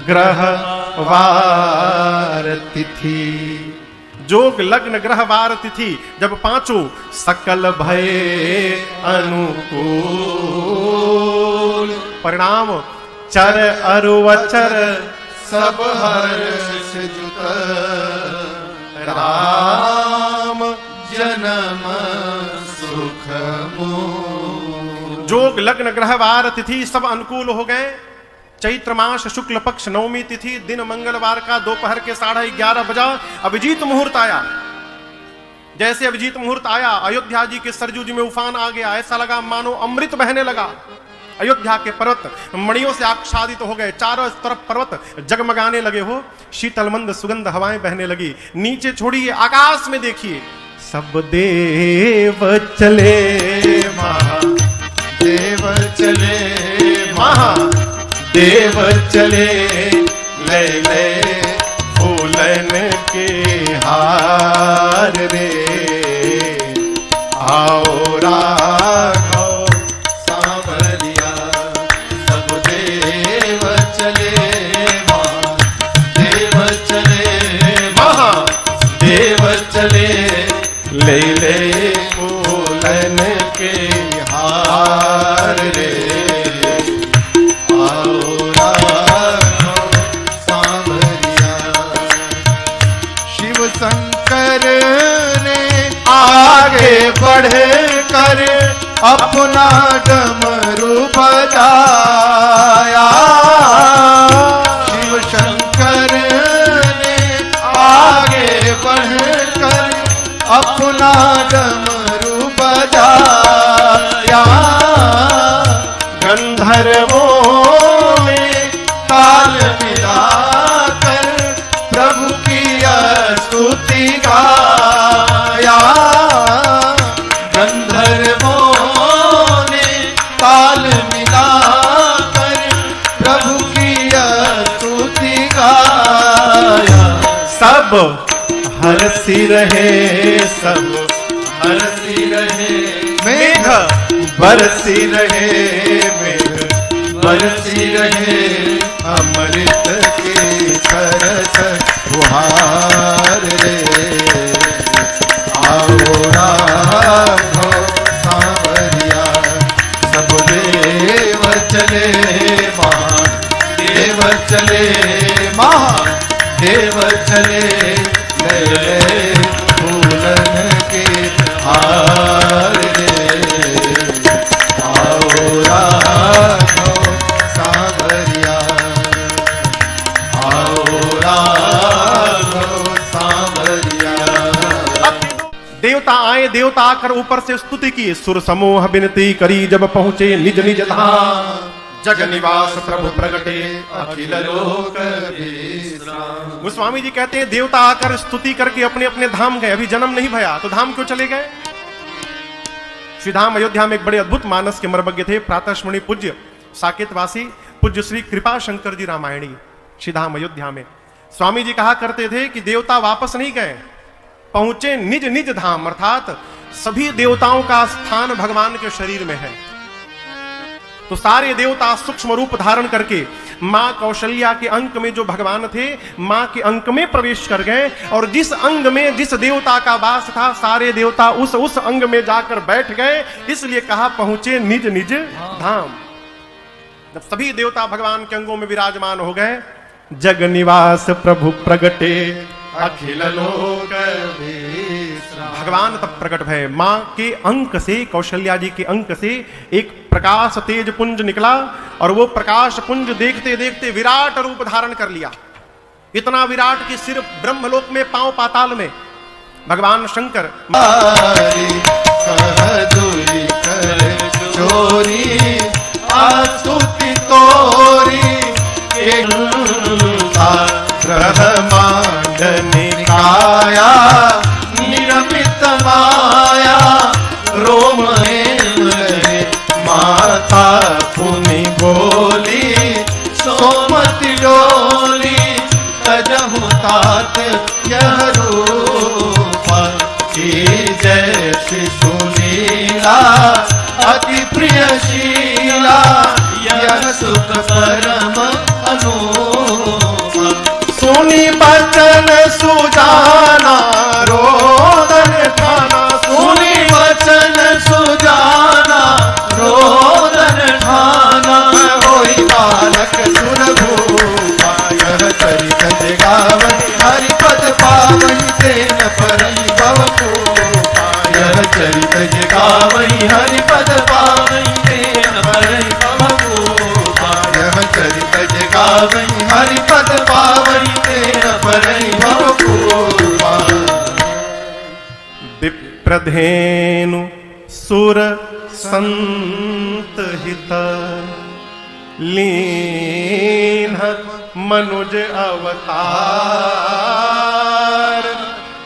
ग्रह वार तिथि, जोग लग्न ग्रह वार तिथि, जब 5 सकल भय अनुकूल, परिणाम चर अरुवचर सब हर्ष जुत, राम जन्म सुख मूल। जोग लग्न ग्रह वार तिथि सब अनुकूल हो गए। चैत्र मास शुक्ल पक्ष 9वीं तिथि दिन मंगलवार का दोपहर के 11:30 बजा अभिजीत मुहूर्त आया। जैसे अभिजीत मुहूर्त आया अयोध्या जी के सरजू जी में उफान आ गया। ऐसा लगा मानो अमृत बहने लगा। अयोध्या के पर्वत मणियों से आच्छादित हो गए। चारों तरफ पर्वत जगमगाने लगे हो। शीतल मंद सुगंध हवाएं बहने लगी। नीचे छोड़िए आकाश में देखिए, सब देव चले महादेव चले, महादेव चले, ले ले फूलन के हार रे, आओ राघव सांवरिया, सब देव चले, महादेव चले, महादेव चले, ले ले फूलन के हार रे, आओ राघव सांवरिया। शिव शंकर ने आगे बढ़ कर अपना डमरू बजाया। शिव शंकर ने आगे बढ़ कर अपना डमरू बजाया। गंधर्वों में ताल मिलाकर प्रभु की स्तुति गाया। गंधर्वों ने ताल मिलाकर प्रभु की स्तुति गाया। सब हरसी रहे, सब हरसी रहे, मेघ बरसी रहे, मेघ बरसी रहे, अमृत के सरस फुहार रे, आओ राघव सांवरिया। सब देव चले, महादेव चले, महादेव चले, ले फूलन के हार रे, आओ राघव सांवरिया, आओ राघव सांवरिया। देवता आए, देवता आकर ऊपर से स्तुति की। सुर समूह विनती करी जब पहुंचे निज निज धाम। जग निवास प्रभु प्रगटे अखिल लोक विश्राम। गोस्वामी जी कहते हैं देवता आकर स्तुति करके अपने अपने धाम गए। अभी जन्म नहीं भया तो धाम क्यों चले गए? श्री धाम अयोध्या में एक बड़े अद्भुत मानस के मर्मज्ञ थे। प्रातःस्मरणीय पूज्य साकेतवासी पूज्य श्री कृपा शंकर जी रामायणी श्री धाम अयोध्या में स्वामी जी कहा करते थे कि देवता वापस नहीं गए, पहुंचे निज निज धाम, अर्थात सभी देवताओं का स्थान भगवान के शरीर में है। तो सारे देवता सूक्ष्म रूप धारण करके मां कौशल्या के अंक में जो भगवान थे, मां के अंक में प्रवेश कर गए, और जिस अंग में जिस देवता का वास था, सारे देवता उस अंग में जाकर बैठ गए। इसलिए कहा पहुंचे निज निज धाम। जब सभी देवता भगवान के अंगों में विराजमान हो गए, जग निवास प्रभु प्रगटे अखिल लोक भगवान तब प्रकट भय। मां के अंक से, कौशल्या जी के अंक से एक प्रकाश तेज पुंज निकला, और वो प्रकाश पुंज देखते देखते विराट रूप धारण कर लिया। इतना विराट कि सिर्फ ब्रह्मलोक में, पांव पाताल में भगवान शंकर चोरी आस्तुति तोरी ब्रह्मांड निकाया निरमित माया रोम माता पुनि बोली सोमति डोली तजहु तात यह रूप की जय शिशु लीला अति प्रियशीला यह सुख परम अनूप सुनी बचन सुजाना रोदन ठाना सुनी बचन सुजाना रोदन ठाना होई बालक सुन भूपा यह चरित जगावई हरि पद पावई तेन परई भव पूपा यह चरित जगावई हरि पद पावई तेन परई भव पूपा यह चरित जगावई हरि पद पावई तेन परई भव पूपा विप्रधेनु सुर संत हित लीन मनुज अवतार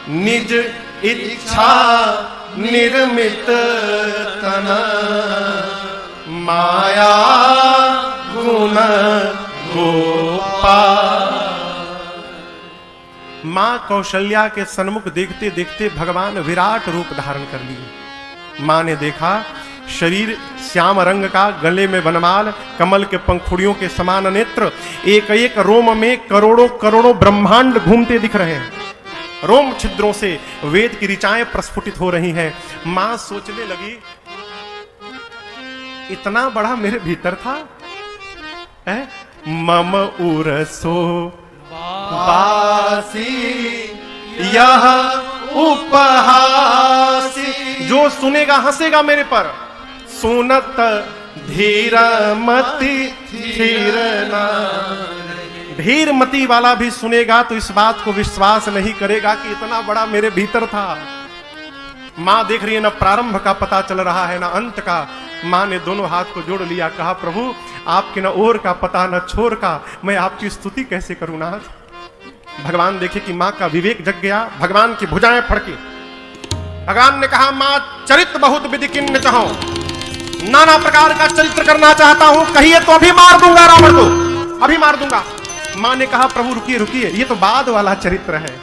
निज इच्छा निर्मित तन माया गुण गोपाल। मां कौशल्या के सन्मुख देखते देखते भगवान विराट रूप धारण कर लिए। मां ने देखा शरीर श्याम रंग का, गले में वनमाल, कमल के पंखुड़ियों के समान नेत्र, एक एक रोम में करोड़ों करोड़ों ब्रह्मांड घूमते दिख रहे हैं। रोम छिद्रों से वेद की ऋचाएं प्रस्फुटित हो रही हैं। मां सोचने लगी, इतना बड़ा मेरे भीतर था है? मम उरसो बासी यह उपहासी, जो सुनेगा हंसेगा मेरे पर। सुनत धीरमति धीरना, धीरमति वाला भी सुनेगा तो इस बात को विश्वास नहीं करेगा कि इतना बड़ा मेरे भीतर था। मां देख रही है, ना प्रारंभ का पता चल रहा है ना अंत का। मां ने दोनों हाथ को जोड़ लिया, कहा प्रभु आपके न ओर का पता न छोर का, मैं आपकी स्तुति कैसे करूं नाथ। भगवान देखे कि मां का विवेक जग गया, भगवान की भुजाएं फड़की। भगवान ने कहा मां चरित्र बहुत विधि किन्न चाहो, नाना प्रकार का चरित्र करना चाहता हूं, कहिए तो अभी मार दूंगा रावण को, अभी मार दूंगा। मां ने कहा प्रभु रुकिए रुकिए, ये तो बाद वाला चरित्र है,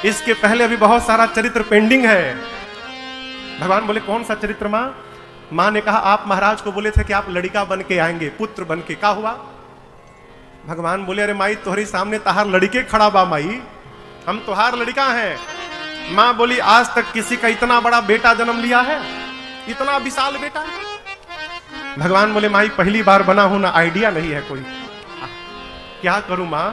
इसके पहले अभी बहुत सारा चरित्र पेंडिंग है। भगवान बोले कौन सा चरित्र मां? मां ने कहा आप महाराज को बोले थे कि आप लड़का बन के आएंगे, पुत्र बन के, क्या हुआ? भगवान बोले अरे माई तुम्हारे सामने तहार लड़के खड़ा बा माई, हम तुहार लड़का हैं। मां बोली आज तक किसी का इतना बड़ा बेटा जन्म लिया है, इतना विशाल बेटा? भगवान बोले माई पहली बार बना हूं ना, आइडिया नहीं है कोई, क्या करूं मां?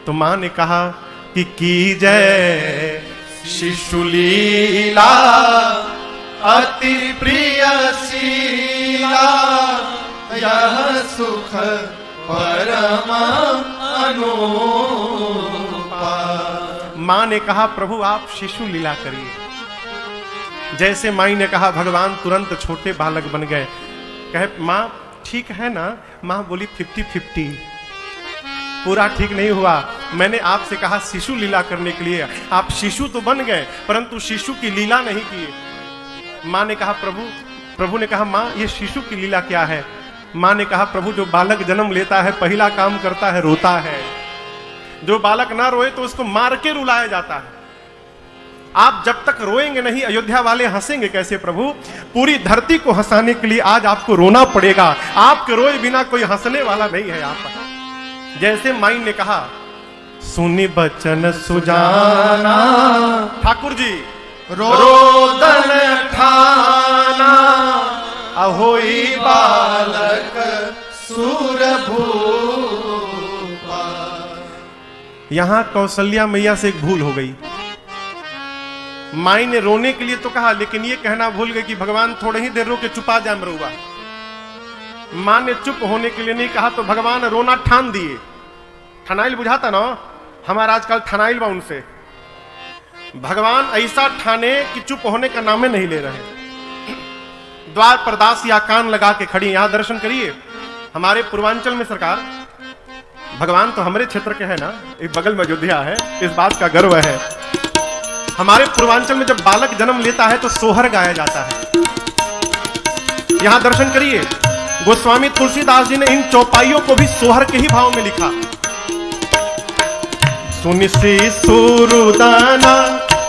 तो मां ने कहा कि कीजय शिशु लीला अति प्रियशीला यह सुख परम अनुपा। मां ने कहा प्रभु आप शिशु लीला करिए। जैसे माई ने कहा भगवान तुरंत छोटे बालक बन गए। कहे मां ठीक है ना? मां बोली 50-50, पूरा ठीक नहीं हुआ। मैंने आपसे कहा शिशु लीला करने के लिए, आप शिशु तो बन गए परंतु शिशु की लीला नहीं की। मां ने कहा प्रभु ने कहा मां ये शिशु की लीला क्या है? मां ने कहा प्रभु जो बालक जन्म लेता है पहला काम करता है रोता है, जो बालक ना रोए तो उसको मार के रुलाया जाता है। आप जब तक रोएंगे नहीं, अयोध्या वाले हंसेंगे कैसे प्रभु? पूरी धरती को हंसाने के लिए आज आपको रोना पड़ेगा। आपके रोए बिना कोई हंसने वाला नहीं है। आप जैसे माई ने कहा, सुनी बचन सुजाना, ठाकुर जी रोदन ठाना, अहोई बालक सुरभूपा। यहां कौशल्या मैया से एक भूल हो गई। माई ने रोने के लिए तो कहा, लेकिन ये कहना भूल गई कि भगवान थोड़े ही देर रो के चुपा जा मरुआ। मां ने चुप होने के लिए नहीं कहा तो भगवान रोना ठान दिए। ठनाइल बुझाता ना, हमारा आजकल ठनाइल बा उनसे। भगवान ऐसा ठाने कि चुप होने का नाम नहीं ले रहे। द्वार पर दासियां कान लगा के खड़ी। यहां दर्शन करिए, हमारे पूर्वांचल में सरकार, भगवान तो हमारे क्षेत्र के है ना, एक बगल में अयोध्या है, इस बात का गर्व है। हमारे पूर्वांचल में जब बालक जन्म लेता है तो सोहर गाया जाता है। यहां दर्शन करिए, गोस्वामी तुलसीदास जी ने इन चौपाइयों को भी सोहर के ही भाव में लिखा। सुनिसी सुरुदाना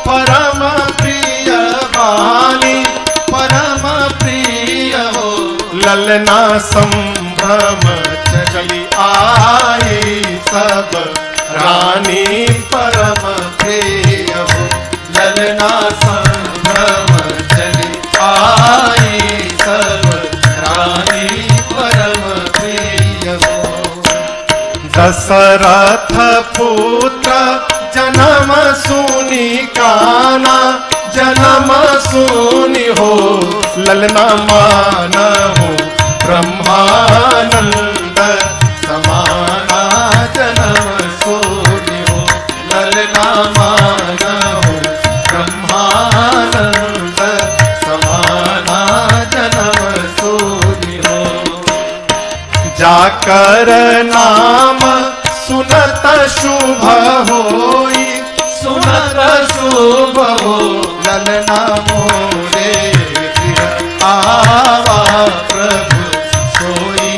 परम प्रिय वाणी, परम प्रिय हो ललना संभ्रम चली आई सब रानी, परम प्रिय हो ललना संभ्रम चली आई सब रानी, परम प्रिय हो। दशरथ पुत्र जन्म सुनी काना, जन्म सुनी हो ललना मानहु ब्रह्मानंद समाना, जन्म सुनी हो ललना मानहु ब्रह्मानंद समाना, जन्म सुनी हो। जाकर नाम सुनत शुभ होई, सुनत शुभ हो ललना मोरे आवा प्रभु सोई,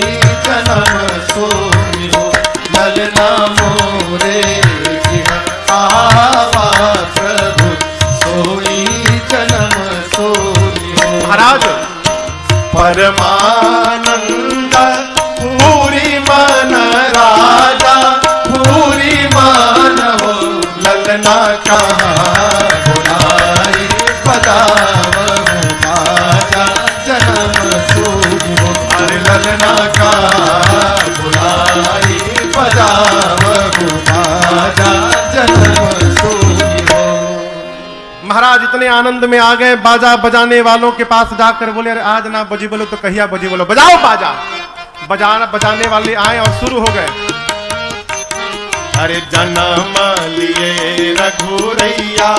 जन्म सोई हो ललना मोरे आवा प्रभु सोई, जन्म सोई हो। महाराज परमानंद पूरी मन राजा, पूरी मन हो ललना कहाँ बुलाई, बजावहु बाजा, जन्म सूझ हो अरे ललना कहाँ बुलाई, बजावहु बाजा, जन्म सूझ हो। महाराज इतने आनंद में आ गए, बाजा बजाने वालों के पास जाकर बोले, अरे आज ना बजी बोलो तो कहिया बजी बोलो, बजाओ बाजा। बजाने वाले आए और शुरू हो गए। अरे जन्म लिए रघुरैया,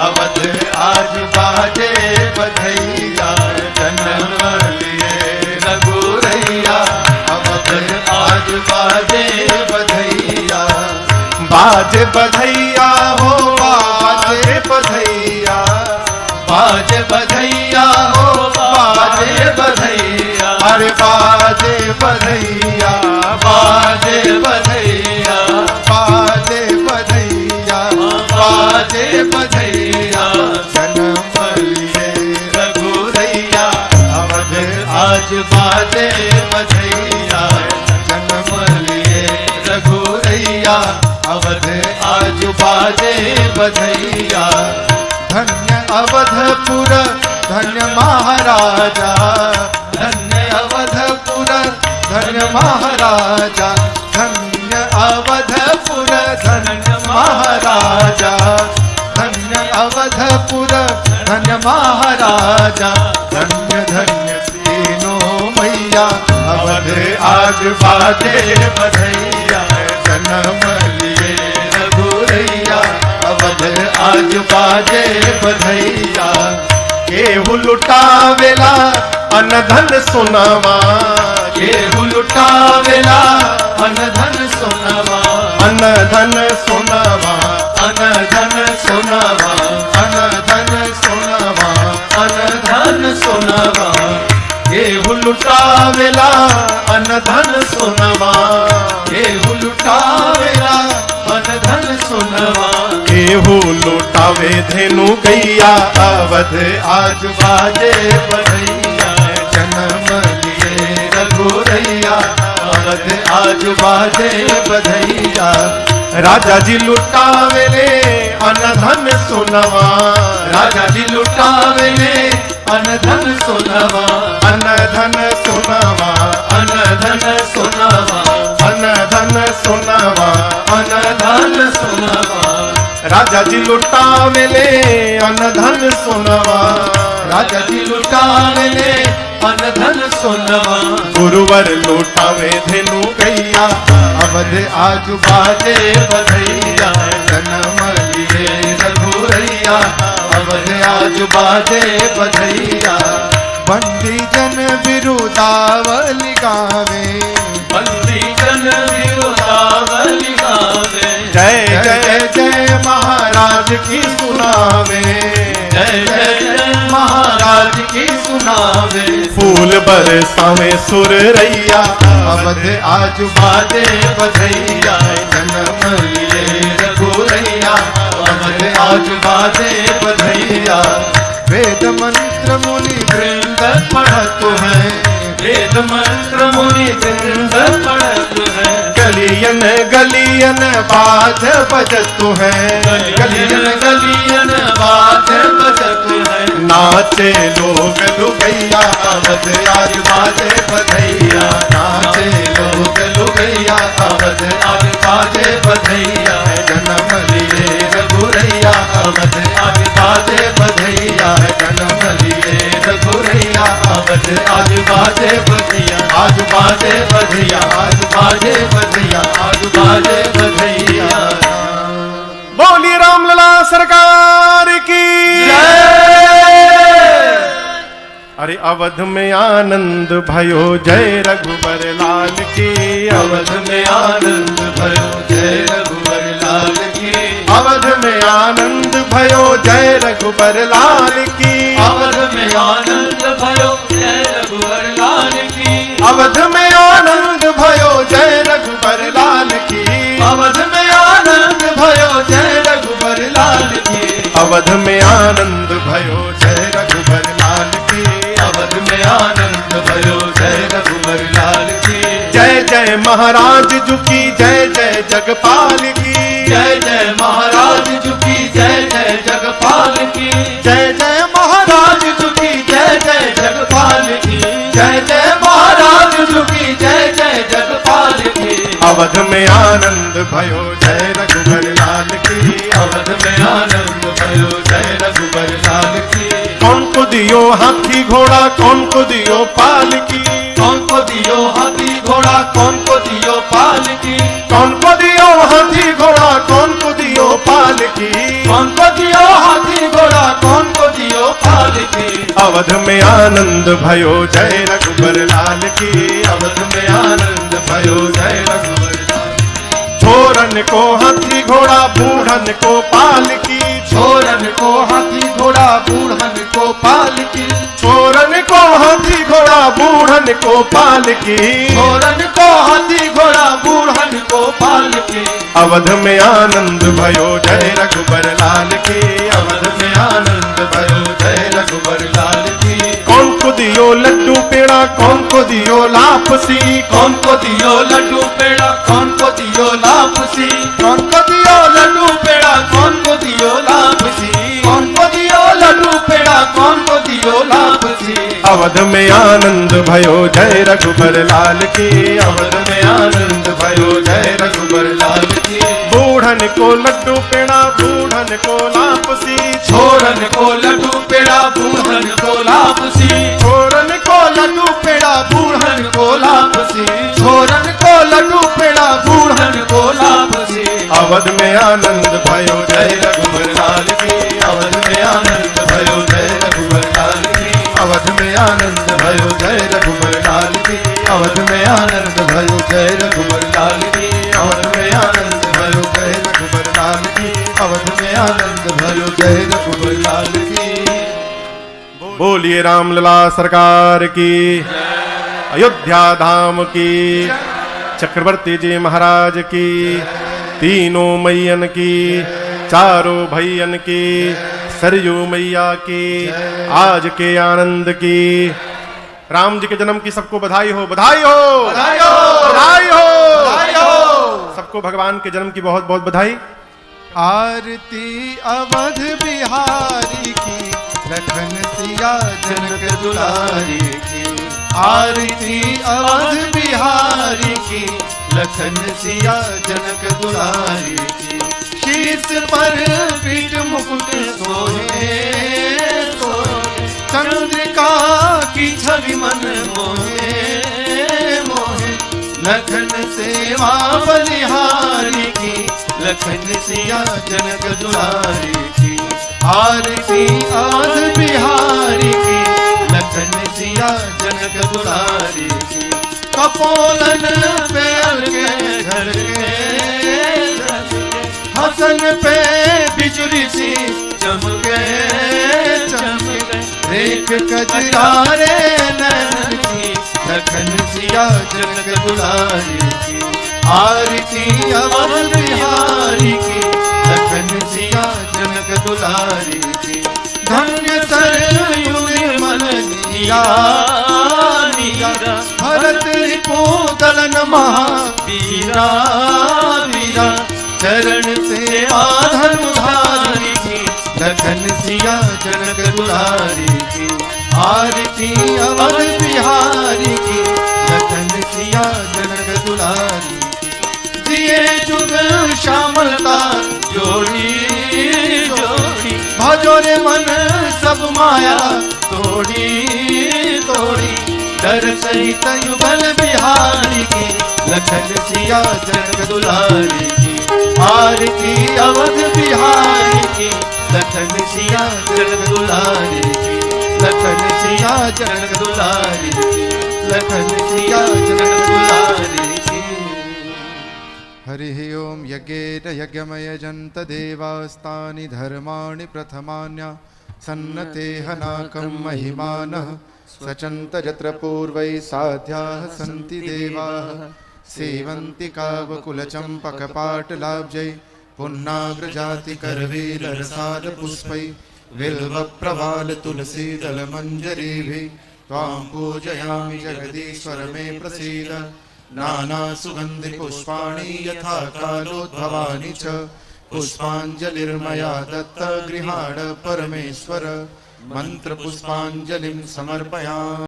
अवध आज बाजे बधैया, जन्म लिए रघुरैया, अवध आज बाजे बधैया, बाजे बधैया हो बाजे बधैया, बाजे बधैया हो बाजे बधैया, अरे बाजे बधैया, बाजे बधैया, बाजे बधैया, बाजे बधैया, जन्म लिए रघुरैया, अवध आज बाजे बधैया, जन्म लिए रघुरैया, अवध आज बाजे बधैया। धन्य अवधपुर धन्य महाराजा, धन्य अवधपुर धन्य महाराजा, धन्य अवधपुर धन्य महाराजा, धन्य अवधपुर धन्य महाराजा, धन्य धन्य तीनों मैया, अवध आज बाजे बधैया, जन्म लिए रघुरैया, अवध आज बाजे बधैया। केहू लुटावेला अनधन सोनावा, केहू लुटावेला अनधन सोनावा, अनधन सोनावा, अनधन सोनावा, अनधन सोनावा, अनधन सोनावा। केहू लुटावेला अनधन सोनावा, केहू लुटावेला अनधन सोनावा, केहू लुटावे धेनु गैया अवध आज बाजे बधैया जन्म लिए रघुरैया अवध आज बाजे बधैया राजा जी लुटावेले अनधन सोनवा राजा जी लुटावेले अनधन सोनवा अनधन सोनवा अनधन सोनवा अनधन सोनवा अनधन सोनवा राजा जी लुटावेले अनधन सोनवा राजा जी लुटावेले अनधन सोनवा गुरुवर लुटावे धेनु गैया अवध आज बाजे बधैया जन्म लिए रघुरैया अवध आज बाजे बधैया बंदी जन बिरुदावली गावे बंदी जन बिरुदावली गावे जय जय जय महाराज की सुनावे जय जय जय महाराज की सुनावे फूल बरसावे सुर रैया अवध आज बाजे बधैया जन्म लिए रघुरैया अवध आज बाजे बधैया वेद मंत्र मुनि वृंद पढ़त है वेद मंत्र मुनि वृंद पढ़त है गलियन गलियन बाज बजत है गलियन गलियन बाज बजत है नाचे लोग लुगैया अवध आज बाजे बधैया नाचे लोग लुगैया अवध आज बाजे बधैया जन्म लिए रघुरैया अवध आज बाजे बधैया जन्म लिए रघुरैया अवध आज बाजे बधैया आज बाजे बधैया आज बाजे बधैया आज बाजे बधैया बोली रामलला सरकार की अरे अवध में आनंद भयो जय रघुबर लाल की अवध में आनंद भयो जय रघुबर लाल की अवध में आनंद भयो जय रघुबर लाल की अवध में आनंद भयो जय रघुबर लाल की अवध में आनंद भयो जय रघुबर लाल की अवध में आनंद भयो जय रघुबर लाल की अवध में आनंद भयो जय रघुबर लाल की अवध में आनंद भयो जय रघुबर लाल की जय जय महाराज जुकी जय जय जगपाल की जय जय महाराज जुकी जय जय जगपाल की जय जय महाराज जुकी जय जय जगपाल की जय जय महाराज जुकी जय जय जगपाल की अवध में आनंद भयो जय रघुबर लाल की अवध में आनंद भयो जय रघुबर लाल की कौन को दियो हाथी घोड़ा कौन को दियो पाल की कौन को दियो हाथी घोड़ा कौन को दियो पाल की कौन को दियो हाथी घोड़ा कौन को दियो पाल की कौन को दियो हाथी घोड़ा कौन को दियो पाल की अवध में आनंद भयो जय रघुबर लाल की अवध में आनंद भयो जय रघुबर लाल छोरन को हाथी घोड़ा बूढ़न को पाल की छोरन को हाथी घोड़ा बूढ़न को पाल की छोरन को हाथी घोड़ा बूढ़न को पाल की छोरन को हाथी घोड़ा बूढ़न को पाल की अवध में आनंद भयो जय रघुबर लाल की अवध में आनंद भयो जय रघुबर लाल की कौन को दियो लड्डू पेड़ा कौन को दियो लापसी कौन को दियो लड्डू पेड़ा कौन को दियो लापसी कौन को दियो लड्डू पेड़ा कौन को दियो लापसी कौन को दियो लड्डू पेड़ा कौन को दियो लापसी अवध में आनंद भयो जय रघुबर लाल की अवध में आनंद भयो जय रघुबर लाल की बूढ़न को लड्डू पेड़ा बूढ़न को लापसी छोरन को लड्डू पेड़ा बूढ़न को लापसी छोरन को लड्डू पेड़ा बूढ़न को लापसी छोरन को लड्डू पेड़ा बूढ़न को लापसी अवध में आनंद भयो जय रघुबर लाल की अवध में आनंद भयो जय रघुबर लाल की अवध में आनंद भयो जय रघुबर लाल की अवध में आनंद भयो जय रघुबर लाल की अवध में आनंद भयो जय रघुबर लाल की अवध में आनंद भयो जय रघुबर लाल की बोलिए रामलला सरकार की अयोध्या धाम की चक्रवर्ती जी महाराज की तीनों मैयन की चारों भैयन की, सरयू मैया की, आज के आनंद की। राम जी के जन्म की सबको बधाई हो, बधाई हो, बधाई हो, बधाई हो, बधाई हो। सबको भगवान के जन्म की बहुत बहुत बधाई। आरती अवध बिहारी की, लखन सिया जनक दुलारी की। आरती अवध बिहारी की, लखन सिया जनक दुलारी की। शीश पर पीठ मुकुट सोहे, चंद्रिका की छवि मन मोहे, मोहे। लखन सेवा बलिहारी की, लखन सिया जनक दुलारी की। आरती अवध बिहारी की, लखन सिया जनक दुलारी की। कपोलन पे अलगे घर के, हसन पे बिजुली सी चमके, चमके। रेख कजरारे नैन की, लखन सिया जनक दुलारी की। आरती अवध बिहारी की, लखन सिया जनक दुलारी की। धन्य सरयू निर्मल नीरा, भरत रिपुदलन महावीरा, वीरा। चरण सेवा धनुधारी की, लखन सिया जनक दुलारी की। आरती अवध बिहारी की, लखन सिया जनक दुलारी की। जिए जुग श्यामलता जोड़ी, जोड़ी। भजो रे मन सब माया तोड़ी, तोड़ी। डर सहित युगल बिहारी की, लखन सिया जनक दुलारी की। आरती अवध बिहारी की, लखन सिया जनक दुलारी की। लखन सिया जनक दुलारी की, लखन सिया जनक दुलारी की। हरि ओम। यज्ञेन यज्ञमयजन्त देवास्तानि धर्माणि प्रथमान्या, सन्नते हनाकं महिमानः। सचन्त यत्र पूर्वैः साध्याः सन्ति देवाः। सेवन्ति कावकुलचम्पकपाटलाब्जै, पुन्नाग्रजातिकरवीररसादपुष्पै। बिल्वप्रवाल तुलसीदलमञ्जरीभिः, त्वां पूजयामि जगदीश्वर मे प्रसीद। नानासुगन्धिपुष्पाणि यथा कालोद्भवानि च, पुष्पाञ्जलिर्मया दत्त गृहाण परमेश्वर। मन्त्रपुष्पाञ्जलिं समर्पयामि।